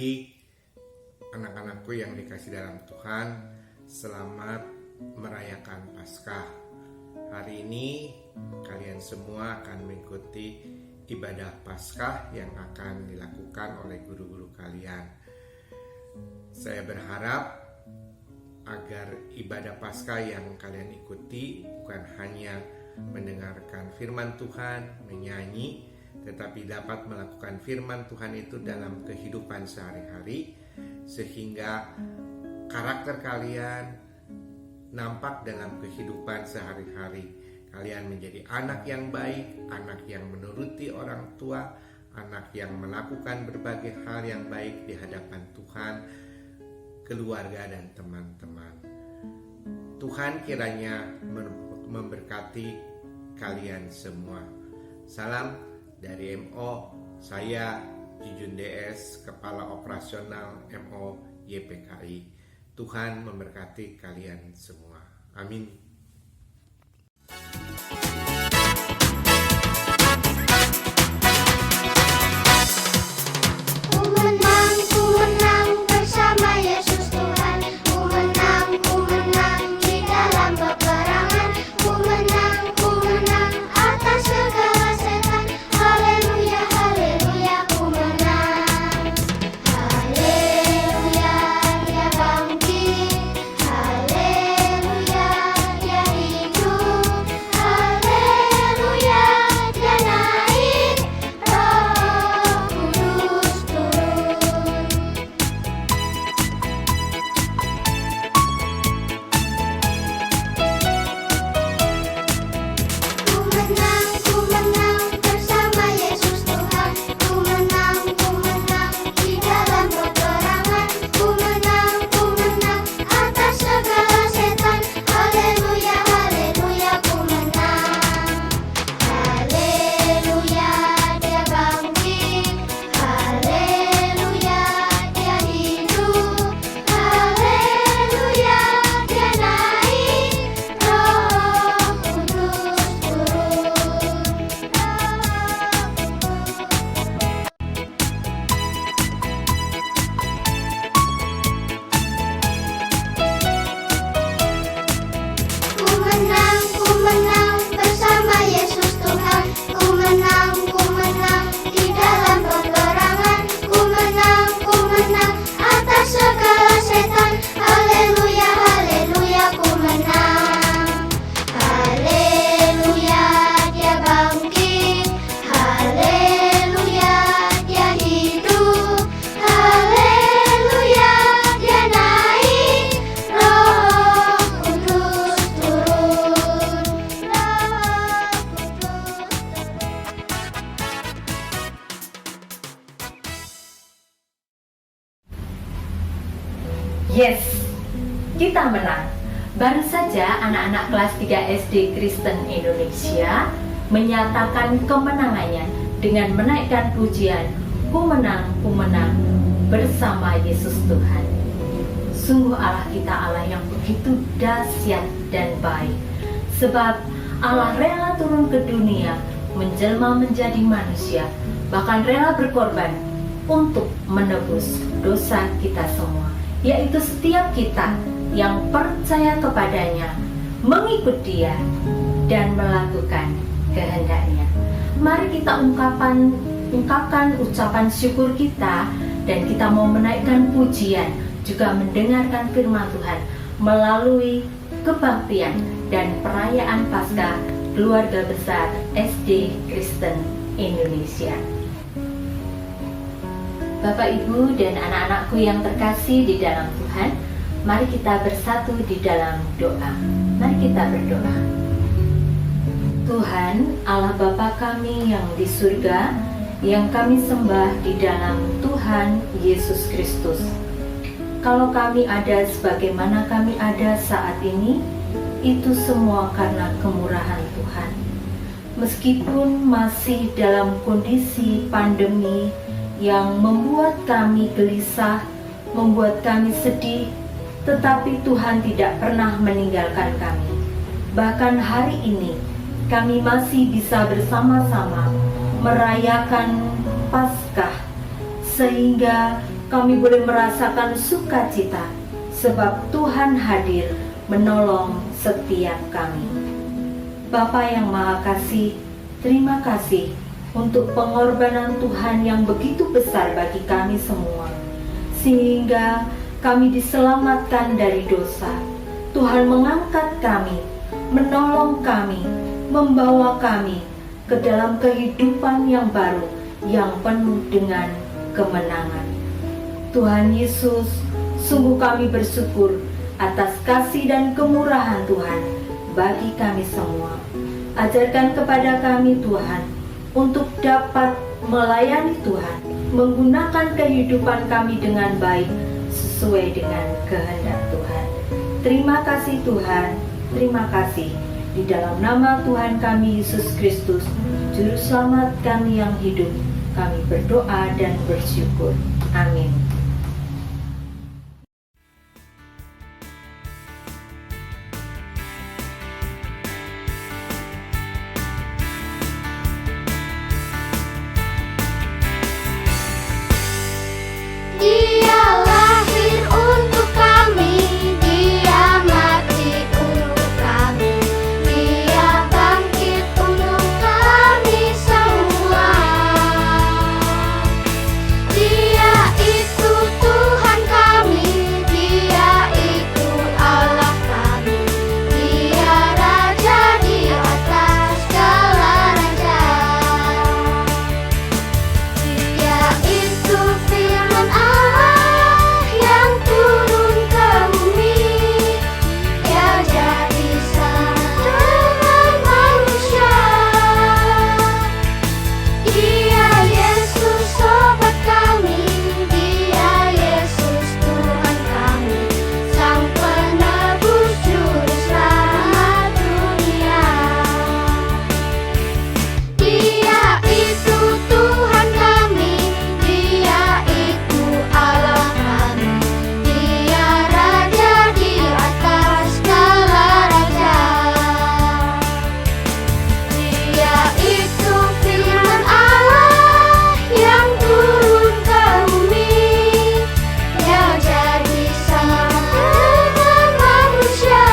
pagi anak-anakku yang dikasih dalam Tuhan. Selamat merayakan Paskah. Hari ini kalian semua akan mengikuti ibadah Paskah yang akan dilakukan oleh guru-guru kalian. Saya berharap agar ibadah Paskah yang kalian ikuti bukan hanya mendengarkan firman Tuhan, menyanyi, tetapi dapat melakukan firman Tuhan itu dalam kehidupan sehari-hari, sehingga karakter kalian nampak dalam kehidupan sehari-hari. Kalian menjadi anak yang baik, anak yang menuruti orang tua, anak yang melakukan berbagai hal yang baik di hadapan Tuhan, keluarga dan teman-teman. Tuhan kiranya memberkati kalian semua. Salam dari MO, saya Jujun DS, Kepala Operasional MO YPKI. Tuhan memberkati kalian semua. Amin. Ku menang bersama Yesus Tuhan. Ku menang di dalam peperangan. Ku menang atas segala setan. Haleluya, haleluya, ku menang. Haleluya, dia bangkit. Haleluya, dia hidup. Haleluya, dia naik. Roh Kudus turun. Ku menang bersama Yesus Tuhan. Ku menang di dalam peperangan. Ku menang atas segala setan. Haleluya, haleluya, ku menang. Haleluya, dia bangkit. Haleluya, dia hidup. Haleluya, dia naik. Roh Kudus turun. Ku menang bersama Yesus Tuhan. Ku menang di dalam peperangan. Ku menang atas segala setan. Haleluya, haleluya, ku menang. Haleluya, dia bangkit. Haleluya, dia hidup. Haleluya, dia naik. Roh Kudus turun. Roh Kudus turun. Yes, kita menang. Baru saja anak-anak kelas 3 SD Kristen Indonesia menyatakan kemenangannya dengan menaikkan pujian, ku menang bersama Yesus Tuhan. Sungguh Allah kita Allah yang begitu dahsyat dan baik. Sebab Allah rela turun ke dunia, menjelma menjadi manusia, bahkan rela berkorban untuk menebus dosa kita semua, yaitu setiap kita yang percaya kepadanya, mengikut Dia dan melakukan kehendaknya. Mari kita ungkapkan ucapan syukur kita, dan kita mau menaikkan pujian, juga mendengarkan firman Tuhan melalui kebaktian dan perayaan Paskah keluarga besar SD Kristen Indonesia. Bapak, Ibu, dan anak-anakku yang terkasih di dalam Tuhan, mari kita bersatu di dalam doa. Mari kita berdoa. Tuhan, Allah Bapa kami yang di surga, yang kami sembah di dalam Tuhan Yesus Kristus. Kalau kami ada sebagaimana kami ada saat ini, itu semua karena kemurahan Tuhan. Meskipun masih dalam kondisi pandemi yang membuat kami gelisah, membuat kami sedih, tetapi Tuhan tidak pernah meninggalkan kami. Bahkan hari ini kami masih bisa bersama-sama merayakan Paskah, sehingga kami boleh merasakan sukacita, sebab Tuhan hadir menolong setiap kami. Bapa yang Maha Kasih, terima kasih untuk pengorbanan Tuhan yang begitu besar bagi kami semua, sehingga kami diselamatkan dari dosa. Tuhan mengangkat kami, menolong kami, membawa kami ke dalam kehidupan yang baru, yang penuh dengan kemenangan. Tuhan Yesus, sungguh kami bersyukur atas kasih dan kemurahan Tuhan bagi kami semua. Ajarkan kepada kami Tuhan untuk dapat melayani Tuhan, menggunakan kehidupan kami dengan baik sesuai dengan kehendak Tuhan. Terima kasih Tuhan, terima kasih. Di dalam nama Tuhan kami Yesus Kristus, Juru Selamat kami yang hidup, kami berdoa dan bersyukur. Amin. Dia lahir untuk kami, Dia mati untuk kami, Dia bangkit untuk kami semua. Dia itu Tuhan kami, Dia itu Allah kami, Dia Raja di atas segala raja. Dia itu firman Allah yang turun ke bumi, Dia jadi sama dengan manusia. Dia Yesus sobat kami, Dia Yesus Tuhan kami, Sang penebus juru selamat dunia. Dia itu Tuhan kami, Dia itu Allah kami, Dia Raja di atas segala raja. Dia itu firman Allah yang turun ke bumi, Dia jadi sama dengan manusia.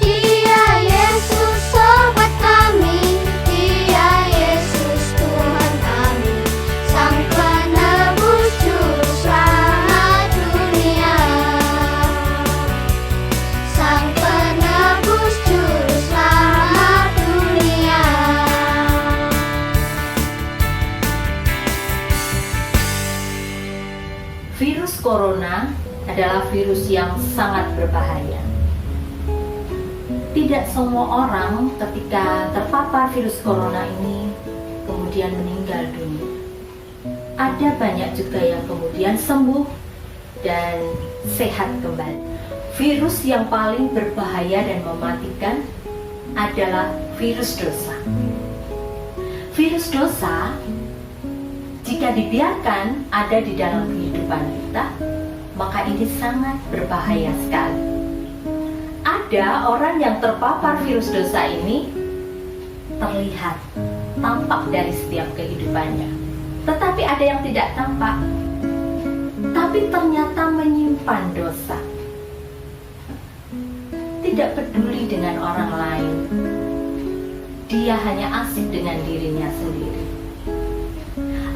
Dia Yesus sobat kami, Dia Yesus Tuhan kami, Sang penebus juru selamat dunia. Sang penebus juru selamat dunia. Virus corona adalah virus yang sangat berbahaya. Tidak semua orang ketika terpapar virus corona ini kemudian meninggal dunia. Ada banyak juga yang kemudian sembuh dan sehat kembali. Virus yang paling berbahaya dan mematikan adalah virus dosa. Virus dosa, jika dibiarkan ada di dalam kehidupan kita, maka ini sangat berbahaya sekali. Ada orang yang terpapar virus dosa ini terlihat, tampak dari setiap kehidupannya. Tetapi ada yang tidak tampak, tapi ternyata menyimpan dosa. Tidak peduli dengan orang lain. Dia hanya asik dengan dirinya sendiri.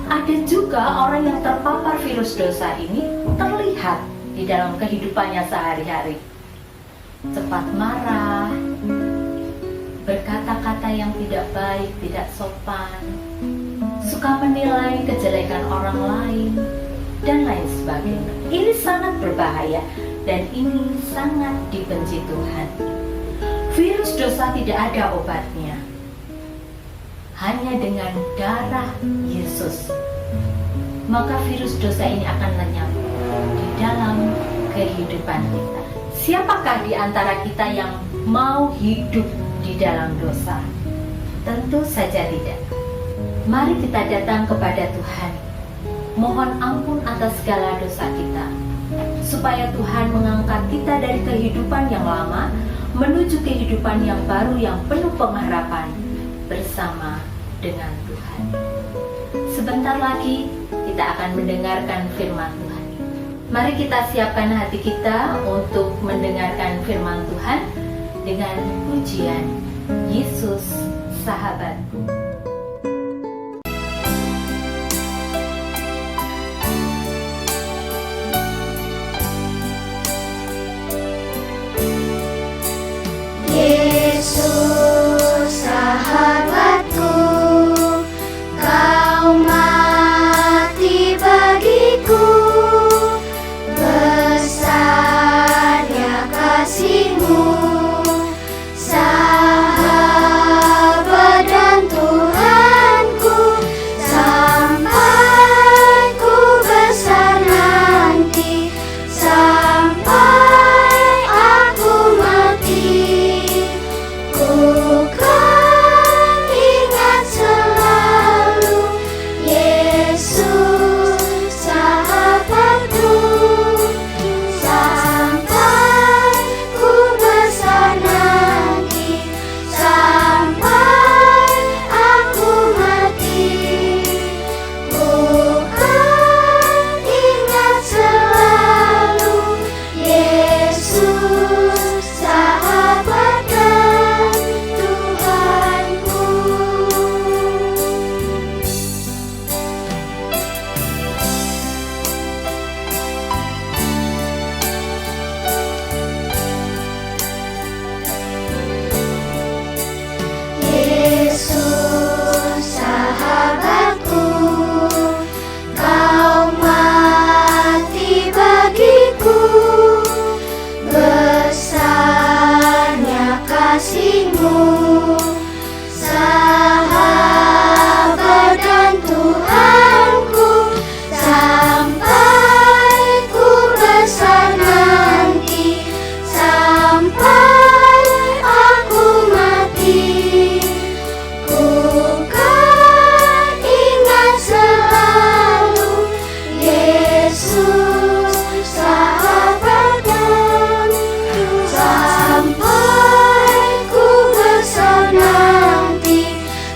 Ada juga orang yang terpapar virus dosa ini terlihat di dalam kehidupannya sehari-hari. Cepat marah, berkata-kata yang tidak baik, tidak sopan, suka menilai kejelekan orang lain, dan lain sebagainya. Ini sangat berbahaya dan ini sangat dibenci Tuhan. Virus dosa tidak ada obatnya. Hanya dengan darah Yesus, maka virus dosa ini akan lenyap di dalam kehidupan kita. Siapakah di antara kita yang mau hidup di dalam dosa? Tentu saja tidak. Mari kita datang kepada Tuhan, mohon ampun atas segala dosa kita, supaya Tuhan mengangkat kita dari kehidupan yang lama menuju kehidupan yang baru yang penuh pengharapan bersama dengan Tuhan. Sebentar lagi kita kita akan mendengarkan firman Tuhan. Mari kita siapkan hati kita untuk mendengarkan firman Tuhan dengan pujian Yesus Sahabatku. Yesus sahabatku, kau mati bagiku, besarnya kasih-Mu, sahabat dan Tuhanku, sampai ku besar nanti, sampai aku mati. Ku kan ingat selalu Yesus sahabatku, sampai ku besar nanti, sampai aku mati. Ku kan ingat selalu Yesus sahabat dan Tuhanku. Yesus sahabatku, kau mati bagiku, besarnya kasih-Mu, sahabat dan Tuhanku, sampai ku besar nanti, sampai aku mati. Ku kan ingat selalu Yesus sahabat dan sampai ku besar nanti,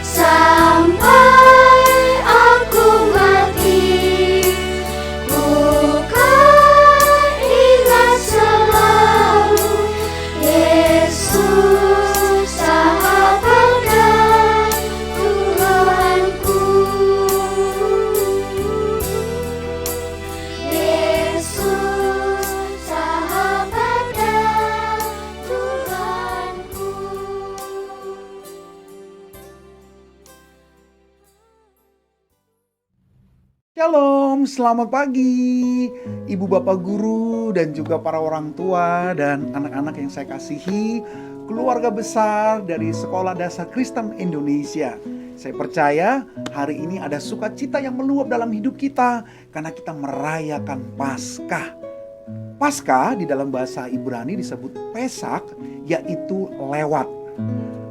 sampai aku mati. Ku kan ingat selalu Yesus sahabat dan Tuhanku. Yesus sahabat dan Tuhanku. Shalom, selamat pagi Ibu Bapak Guru dan juga para orang tua dan anak-anak yang saya kasihi, keluarga besar dari Sekolah Dasar Kristen Indonesia. Saya percaya hari ini ada sukacita yang meluap dalam hidup kita karena kita merayakan Paskah. Paskah di dalam bahasa Ibrani disebut Pesak, yaitu lewat.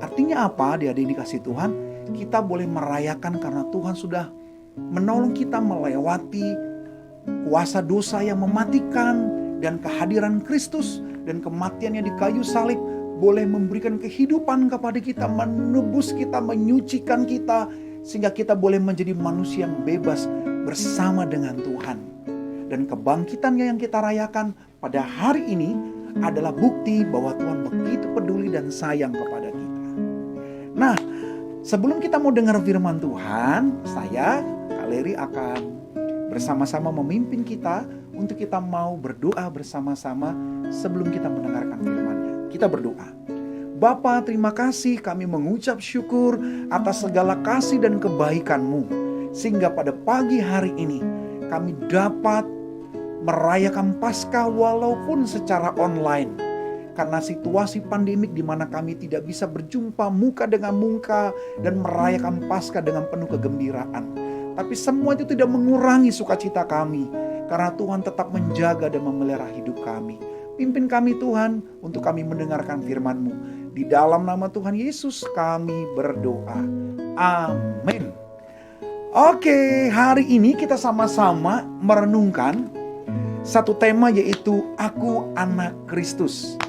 Artinya apa? Adik-adik dikasih Tuhan, kita boleh merayakan karena Tuhan sudah menolong kita melewati kuasa dosa yang mematikan, dan kehadiran Kristus dan kematiannya di kayu salib boleh memberikan kehidupan kepada kita, menebus kita, menyucikan kita, sehingga kita boleh menjadi manusia yang bebas bersama dengan Tuhan. Dan kebangkitannya yang kita rayakan pada hari ini adalah bukti bahwa Tuhan begitu peduli dan sayang kepada kita. Nah, sebelum kita mau dengar firman Tuhan, saya, Kak Leri akan bersama-sama memimpin kita untuk kita mau berdoa bersama-sama sebelum kita mendengarkan firman-Nya. Kita berdoa. Bapa, terima kasih, kami mengucap syukur atas segala kasih dan kebaikan-Mu, sehingga pada pagi hari ini kami dapat merayakan Paskah walaupun secara online. Karena situasi pandemik di mana kami tidak bisa berjumpa muka dengan muka dan merayakan Paskah dengan penuh kegembiraan. Tapi semua itu tidak mengurangi sukacita kami, karena Tuhan tetap menjaga dan memelihara hidup kami. Pimpin kami Tuhan untuk kami mendengarkan firman-Mu. Di dalam nama Tuhan Yesus kami berdoa. Amin. Oke, hari ini kita sama-sama merenungkan satu tema, yaitu Aku Anak Kristus.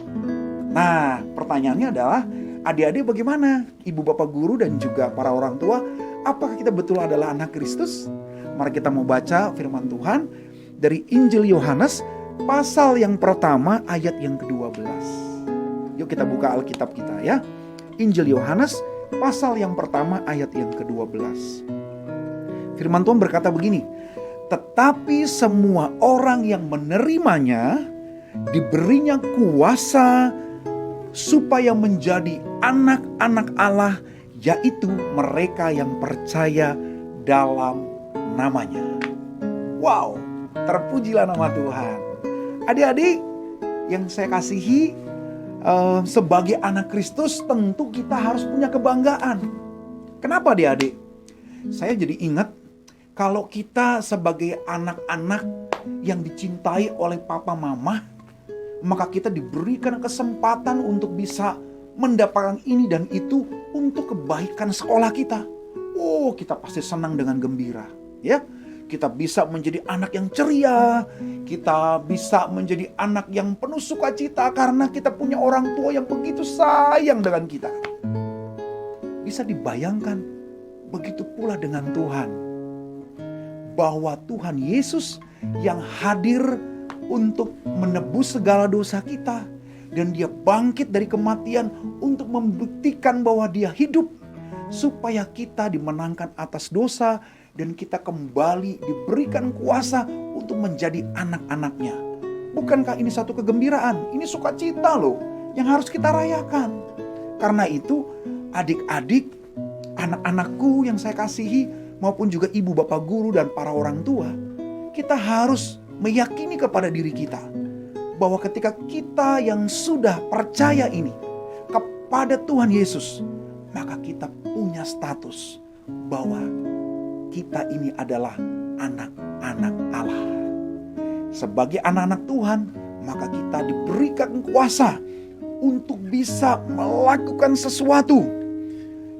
Nah, pertanyaannya adalah, adik-adik bagaimana? Ibu bapak guru dan juga para orang tua, apakah kita betul adalah anak Kristus? Mari kita mau baca firman Tuhan dari Injil Yohanes pasal yang pertama ayat yang ke-12. Yuk kita buka Alkitab kita ya. Injil Yohanes pasal yang pertama ayat yang ke-12. Firman Tuhan berkata begini, tetapi semua orang yang menerimanya diberinya kuasa supaya menjadi anak-anak Allah, yaitu mereka yang percaya dalam namanya. Wow, terpujilah nama Tuhan. Adik-adik yang saya kasihi, sebagai anak Kristus tentu kita harus punya kebanggaan. Kenapa adik-adik? Saya jadi ingat kalau kita sebagai anak-anak yang dicintai oleh papa mama, maka kita diberikan kesempatan untuk bisa mendapatkan ini dan itu untuk kebaikan sekolah kita. Oh, kita pasti senang dengan gembira, ya. Kita bisa menjadi anak yang ceria, kita bisa menjadi anak yang penuh sukacita karena kita punya orang tua yang begitu sayang dengan kita. Bisa dibayangkan, begitu pula dengan Tuhan. Bahwa Tuhan Yesus yang hadir untuk menebus segala dosa kita. Dan dia bangkit dari kematian untuk membuktikan bahwa dia hidup. Supaya kita dimenangkan atas dosa dan kita kembali diberikan kuasa untuk menjadi anak-anaknya. Bukankah ini satu kegembiraan? Ini sukacita loh yang harus kita rayakan. Karena itu adik-adik, anak-anakku yang saya kasihi, maupun juga ibu bapak guru dan para orang tua, kita harus meyakini kepada diri kita bahwa ketika kita yang sudah percaya ini kepada Tuhan Yesus, maka kita punya status bahwa kita ini adalah anak-anak Allah. Sebagai anak-anak Tuhan, maka kita diberikan kuasa untuk bisa melakukan sesuatu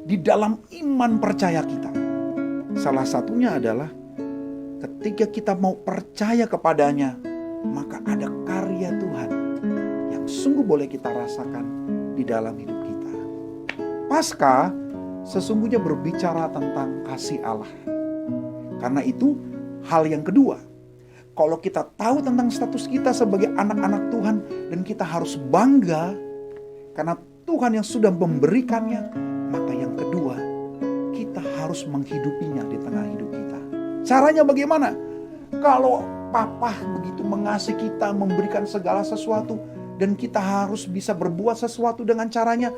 di dalam iman percaya kita. Salah satunya adalah ketika kita mau percaya kepadanya, maka ada karya Tuhan yang sungguh boleh kita rasakan di dalam hidup kita. Paskah sesungguhnya berbicara tentang kasih Allah. Karena itu hal yang kedua, kalau kita tahu tentang status kita sebagai anak-anak Tuhan dan kita harus bangga karena Tuhan yang sudah memberikannya, maka yang kedua, kita harus menghidupinya di tengah hidup kita. Caranya bagaimana? Kalau Papa begitu mengasihi kita, memberikan segala sesuatu, dan kita harus bisa berbuat sesuatu dengan caranya,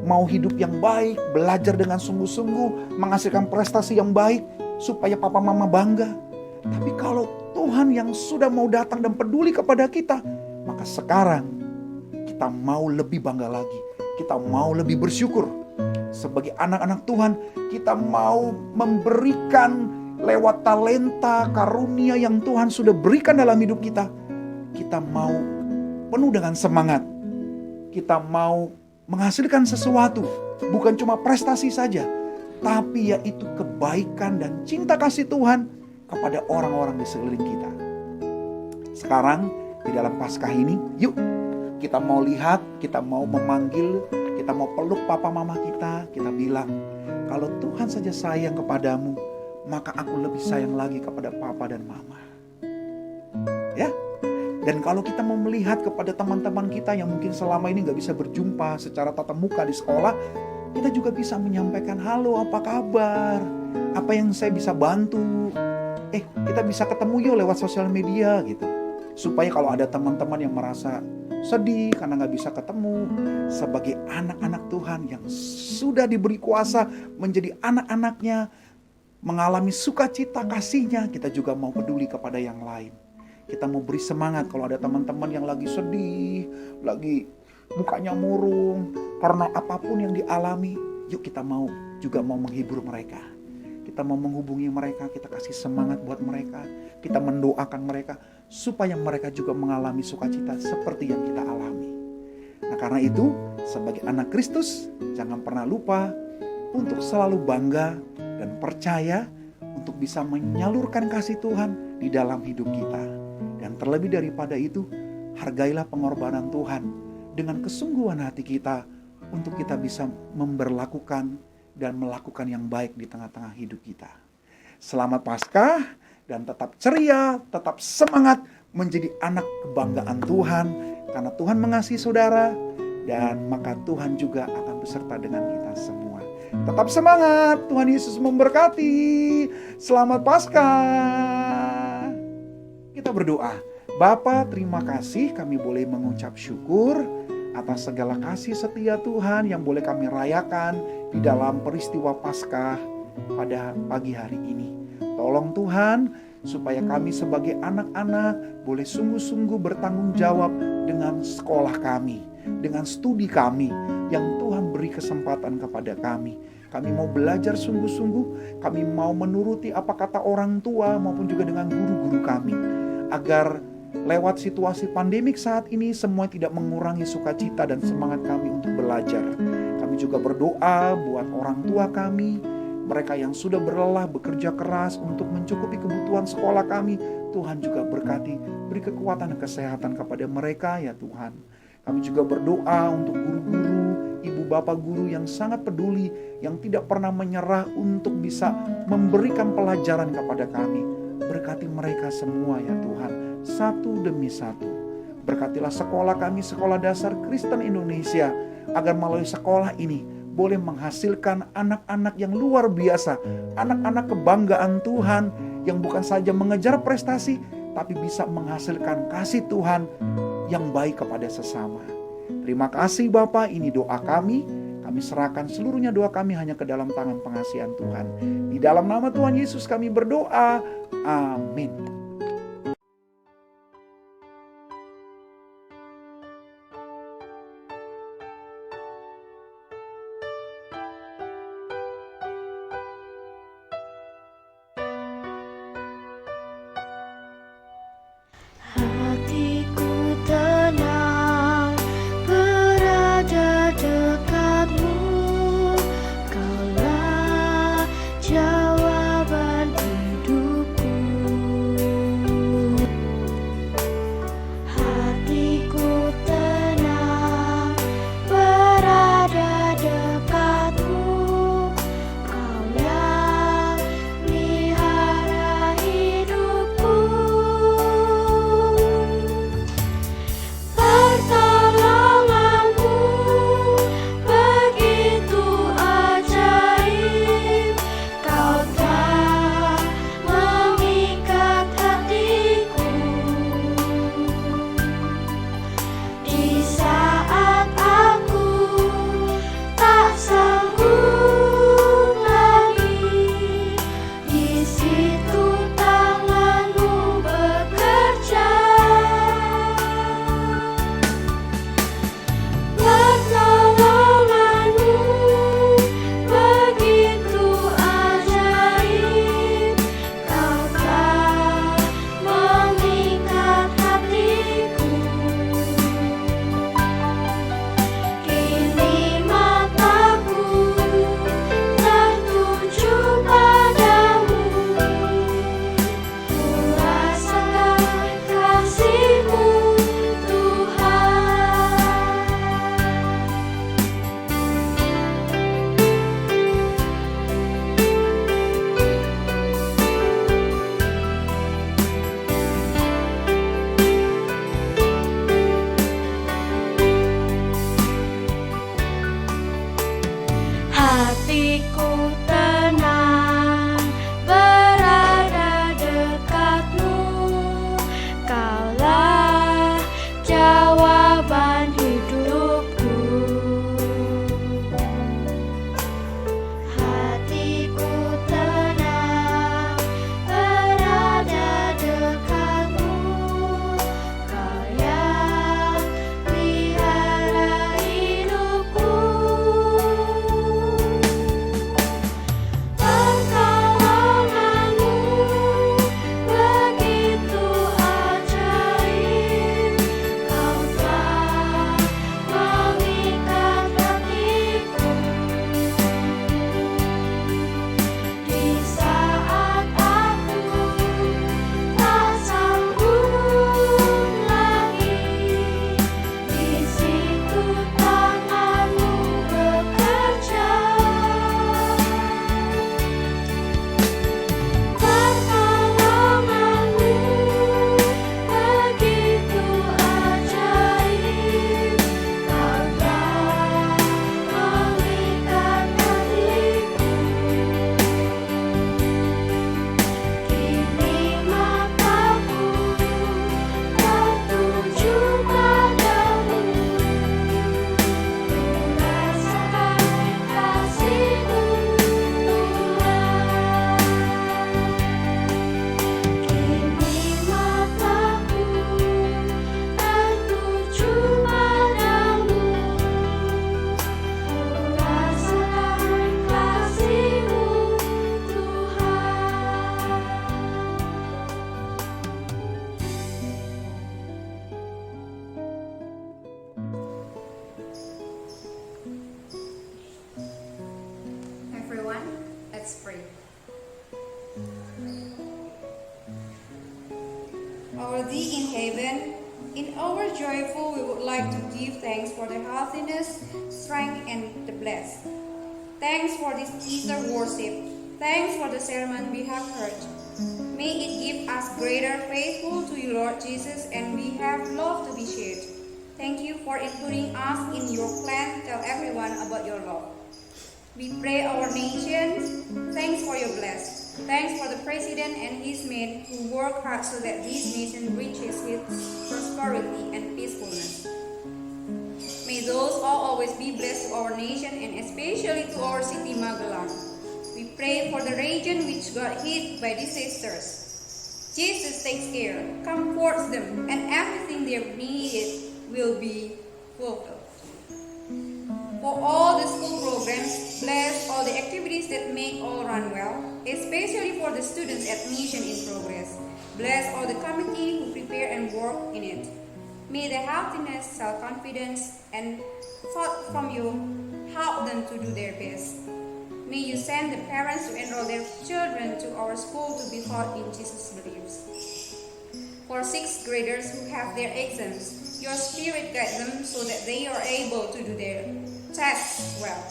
mau hidup yang baik, belajar dengan sungguh-sungguh, menghasilkan prestasi yang baik, supaya papa mama bangga. Tapi kalau Tuhan yang sudah mau datang dan peduli kepada kita, maka sekarang kita mau lebih bangga lagi. Kita mau lebih bersyukur. Sebagai anak-anak Tuhan, kita mau memberikan lewat talenta, karunia yang Tuhan sudah berikan dalam hidup kita. Kita mau penuh dengan semangat. Kita mau menghasilkan sesuatu, bukan cuma prestasi saja, tapi yaitu kebaikan dan cinta kasih Tuhan kepada orang-orang di sekeliling kita. Sekarang di dalam Paskah ini, yuk kita mau lihat, kita mau memanggil, kita mau peluk papa mama kita bilang, kalau Tuhan saja sayang kepadamu, maka aku lebih sayang lagi kepada papa dan mama. Ya. Dan kalau kita mau melihat kepada teman-teman kita yang mungkin selama ini gak bisa berjumpa secara tatap muka di sekolah, kita juga bisa menyampaikan, halo apa kabar? Apa yang saya bisa bantu? Kita bisa ketemu yuk lewat sosial media gitu. Supaya kalau ada teman-teman yang merasa sedih karena gak bisa ketemu, sebagai anak-anak Tuhan yang sudah diberi kuasa menjadi anak-anaknya, mengalami sukacita kasihnya, kita juga mau peduli kepada yang lain. Kita mau beri semangat kalau ada teman-teman yang lagi sedih, lagi mukanya murung karena apapun yang dialami. Yuk kita juga mau menghibur mereka. Kita mau menghubungi mereka, kita kasih semangat buat mereka. Kita mendoakan mereka supaya mereka juga mengalami sukacita seperti yang kita alami. Nah karena itu sebagai anak Kristus jangan pernah lupa untuk selalu bangga dan percaya untuk bisa menyalurkan kasih Tuhan di dalam hidup kita. Dan terlebih daripada itu, hargailah pengorbanan Tuhan dengan kesungguhan hati kita untuk kita bisa memberlakukan dan melakukan yang baik di tengah-tengah hidup kita. Selamat Paskah dan tetap ceria, tetap semangat menjadi anak kebanggaan Tuhan. Karena Tuhan mengasihi saudara dan maka Tuhan juga akan beserta dengan kita semua. Tetap semangat, Tuhan Yesus memberkati. Selamat Paskah. Kita berdoa. Bapa, terima kasih kami boleh mengucap syukur atas segala kasih setia Tuhan yang boleh kami rayakan di dalam peristiwa Paskah pada pagi hari ini. Tolong Tuhan supaya kami sebagai anak-anak boleh sungguh-sungguh bertanggung jawab dengan sekolah kami, dengan studi kami yang Tuhan beri kesempatan kepada kami. Kami mau belajar sungguh-sungguh, kami mau menuruti apa kata orang tua maupun juga dengan guru-guru kami. Agar lewat situasi pandemik saat ini semua tidak mengurangi sukacita dan semangat kami untuk belajar. Kami juga berdoa buat orang tua kami, mereka yang sudah berlelah bekerja keras untuk mencukupi kebutuhan sekolah kami. Tuhan juga berkati, beri kekuatan dan kesehatan kepada mereka ya Tuhan. Kami juga berdoa untuk guru-guru, ibu bapak guru yang sangat peduli, yang tidak pernah menyerah untuk bisa memberikan pelajaran kepada kami. Berkati mereka semua ya Tuhan, satu demi satu. Berkatilah sekolah kami, Sekolah Dasar Kristen Indonesia, agar melalui sekolah ini boleh menghasilkan anak-anak yang luar biasa, anak-anak kebanggaan Tuhan yang bukan saja mengejar prestasi, tapi bisa menghasilkan kasih Tuhan yang baik kepada sesama. Terima kasih Bapa, ini doa kami. Kami serahkan seluruhnya doa kami hanya ke dalam tangan pengasihan Tuhan. Di dalam nama Tuhan Yesus kami berdoa. Amin. Hatiku tenang berada dekatmu, Kaulah jawaban hidupku. Hatiku tenang berada dekatmu, Kaulah melihara hidupku. Pertolonganmu begitu ajaib, Kau telah mengikat hatiku. Di saat aku tak sanggup lagi, di situ tanganmu bekerja. Pertolonganmu begitu ajaib, Kau telah mengikat hatiku. Kini mataku tertuju padamu, ku rasakan kasih-Mu Tuhan. Hatiku tenang berada dekatmu, Kaulah jawaban hidupku. Hatiku tenang berada dekatmu, Kau yang melihara hidupku. thee in heaven, in our joyful we would like to give thanks for the healthiness, strength, and the bless. Thanks for this Easter worship. Thanks for the sermon we have heard. May it give us greater faithful to you, Lord Jesus, and we have love to be shared. Thank you for including us in your plan. Tell everyone about your love. We pray our nation. Thanks for your bless. Thanks for the president and his men who work hard so that this nation reaches its prosperity and peacefulness. May those all always be blessed to our nation and especially to our city Magelang. We pray for the region which got hit by disasters. Jesus takes care, comforts them, and everything they need will be fulfilled. For all the school programs, bless all the activities that make all run well, especially for the students at Mission in Progress. Bless all the committee who prepare and work in it. May the healthiness, self-confidence, and thought from you help them to do their best. May you send the parents to enroll their children to our school to be taught in Jesus' beliefs. For sixth graders who have their exams, your spirit guide them so that they are able to do their tests well.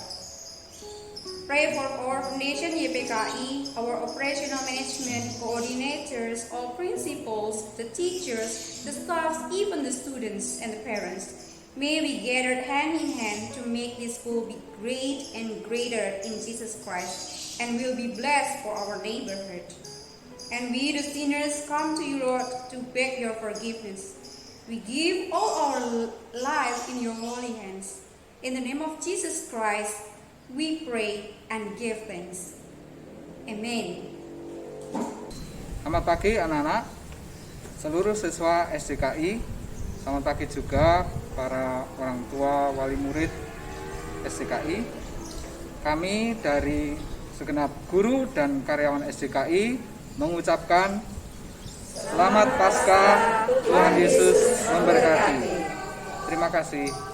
Pray for our Foundation YPKI, our operational management coordinators, all principals, the teachers, the staffs, even the students and the parents. May we gather hand in hand to make this school be great and greater in Jesus Christ, and will be blessed for our neighborhood. And we the sinners come to you, Lord, to beg your forgiveness. We give all our lives in your holy hands. In the name of Jesus Christ, we pray and give thanks. Amen. Selamat pagi anak-anak, seluruh siswa SDKI. Selamat pagi juga para orang tua, wali murid SDKI. Kami dari segenap guru dan karyawan SDKI mengucapkan Selamat Paskah, Tuhan Yesus memberkati. Terima kasih.